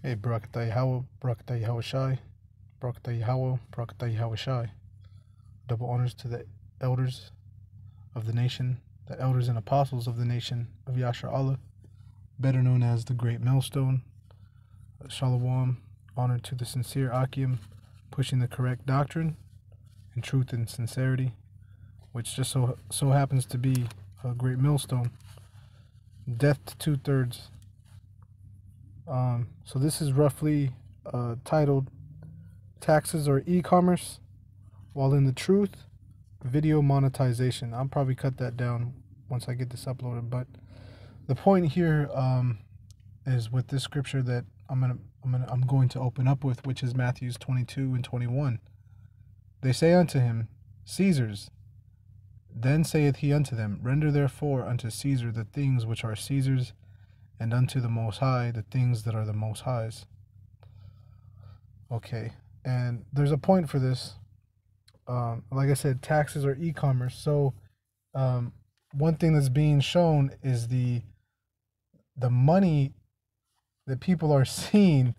Hey, Barakatah Yahweh, Barakatah Yahweh Shai, Barakatah Yahweh, Barakatah Yahweh Shai. Double honors to the elders of the nation, the elders and apostles of the nation of Yashar Allah, better known as the Great Millstone. Shalom, honor to the sincere Akim, pushing the correct doctrine in truth and sincerity, which just so happens to be a great millstone. Death to two-thirds. So this is roughly titled Taxes or E-Commerce While in the Truth, Video Monetization. I'll probably cut that down once I get this uploaded, but the point here is with this scripture that I'm going to open up with, which is Matthew 22 and 21. They say unto him, Caesar's. Then saith he unto them, Render therefore unto Caesar the things which are Caesar's, and unto the Most High the things that are the Most High's. Okay, and there's a point for this. Like I said, taxes or e-commerce. So one thing that's being shown is the money that people are seeing,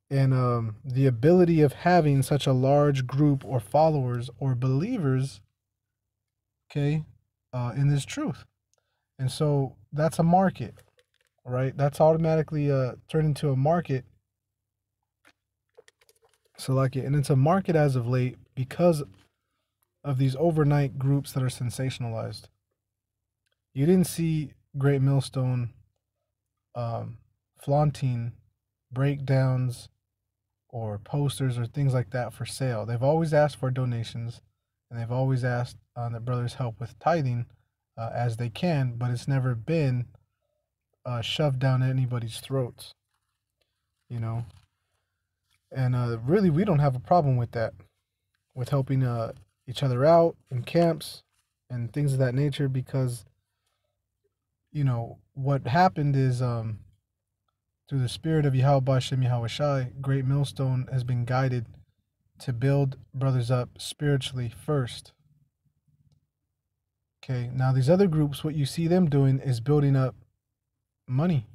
and the ability of having such a large group or followers or believers, okay, in this truth. And so that's a market, right? That's automatically turned into a market. So and it's a market as of late because of these overnight groups that are sensationalized. You didn't see Great Millstone flaunting breakdowns or posters or things like that for sale. They've always asked for donations, and they've always asked that brothers help with tithing as they can, but it's never been shoved down anybody's throats, you know. And really, we don't have a problem with that, with helping each other out in camps and things of that nature, because, you know, what happened is through the spirit of Yahweh Shem Yahweh Shai, Great Millstone has been guided to build brothers up spiritually first. Okay, now these other groups, what you see them doing is building up money,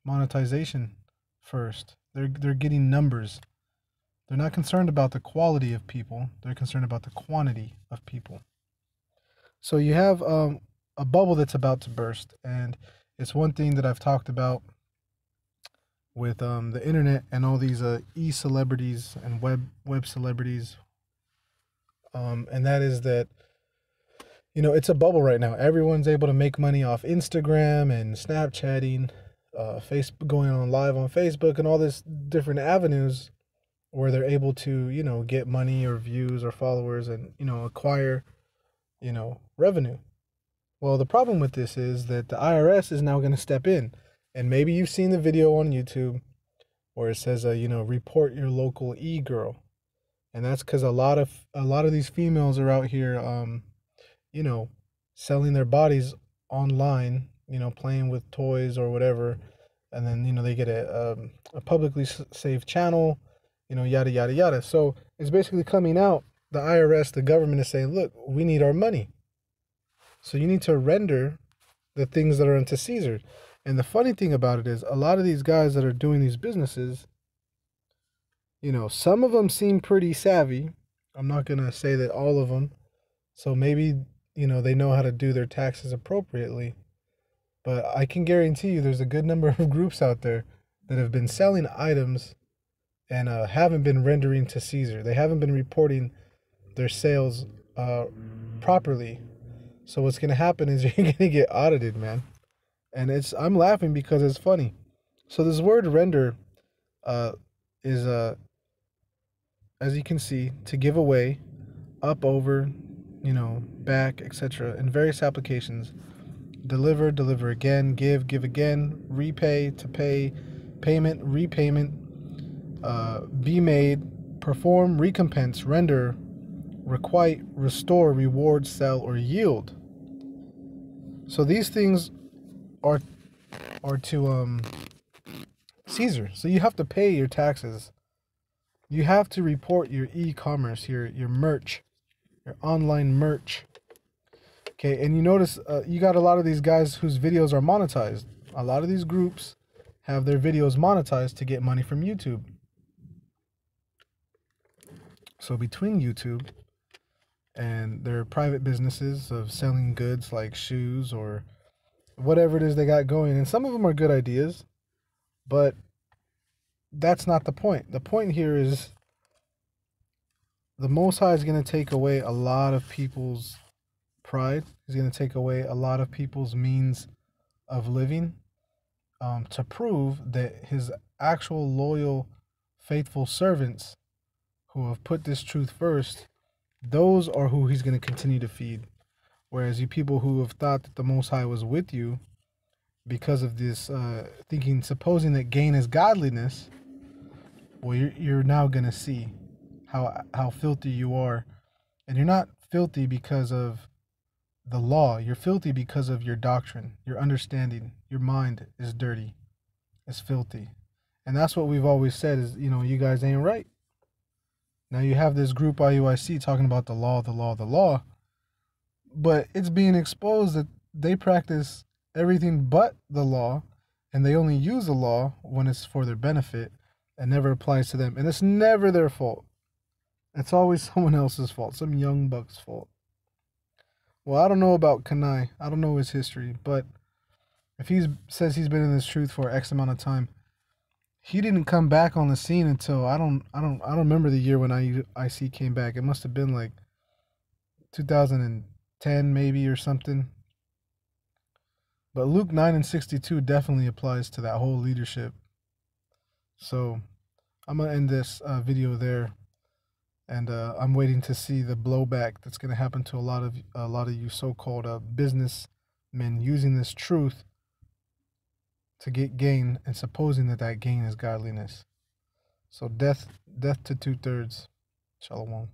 monetization first. They're getting numbers. They're not concerned about the quality of people. They're concerned about the quantity of people. So you have a bubble that's about to burst, and it's one thing that I've talked about with the internet and all these e-celebrities and web celebrities, and that is that, you know, it's a bubble right now. Everyone's able to make money off Instagram and Snapchatting, Facebook, going on live on Facebook, and all this different avenues where they're able to, you know, get money or views or followers and, you know, acquire, you know, revenue. Well, the problem with this is that the IRS is now going to step in. And maybe you've seen the video on YouTube where it says, you know, report your local e-girl. And that's because a lot of these females are out here, you know, selling their bodies online, you know, playing with toys or whatever. And then, you know, they get a publicly safe channel, you know, yada, yada, yada. So it's basically coming out. The IRS, the government is saying, look, we need our money. So you need to render the things that are unto Caesar. And the funny thing about it is a lot of these guys that are doing these businesses, you know, some of them seem pretty savvy. I'm not going to say that all of them. So maybe, you know, they know how to do their taxes appropriately. But I can guarantee you there's a good number of groups out there that have been selling items and haven't been rendering to Caesar. They haven't been reporting their sales properly. So what's going to happen is you're going to get audited, man. And I'm laughing because it's funny. So this word render is, as you can see, to give away, up, over, you know, back, etc. in various applications. Deliver, deliver again, give, give again, repay, to pay, payment, repayment, be made, perform, recompense, render, requite, restore, reward, sell, or yield. So these things are to Caesar. So you have to pay your taxes. You have to report your e-commerce, your merch, your online merch. Okay, and you notice you got a lot of these guys whose videos are monetized. A lot of these groups have their videos monetized to get money from YouTube. So between YouTube and their private businesses of selling goods like shoes or whatever it is they got going, and some of them are good ideas, but that's not the point. The point here is the Most High is going to take away a lot of people's pride. He's going to take away a lot of people's means of living, to prove that his actual loyal, faithful servants who have put this truth first, those are who he's going to continue to feed. Whereas you people who have thought that the Most High was with you because of this supposing that gain is godliness, well, you're now going to see how filthy you are. And you're not filthy because of the law. You're filthy because of your doctrine, your understanding. Your mind is dirty. It's filthy. And that's what we've always said is, you guys ain't right. Now you have this group IUIC talking about the law, the law, the law. But it's being exposed that they practice everything but the law, and they only use the law when it's for their benefit and never applies to them. And it's never their fault. It's always someone else's fault, some young buck's fault. Well, I don't know about Kanai. I don't know his history, but if he says he's been in this truth for X amount of time, he didn't come back on the scene until I don't remember the year when IC came back. It must have been like 2010 maybe or something. But Luke 9:62 definitely applies to that whole leadership. So I'm gonna end this video there. And I'm waiting to see the blowback that's going to happen to a lot of you so-called businessmen using this truth to get gain and supposing that gain is godliness. So death to 2/3. Shalom.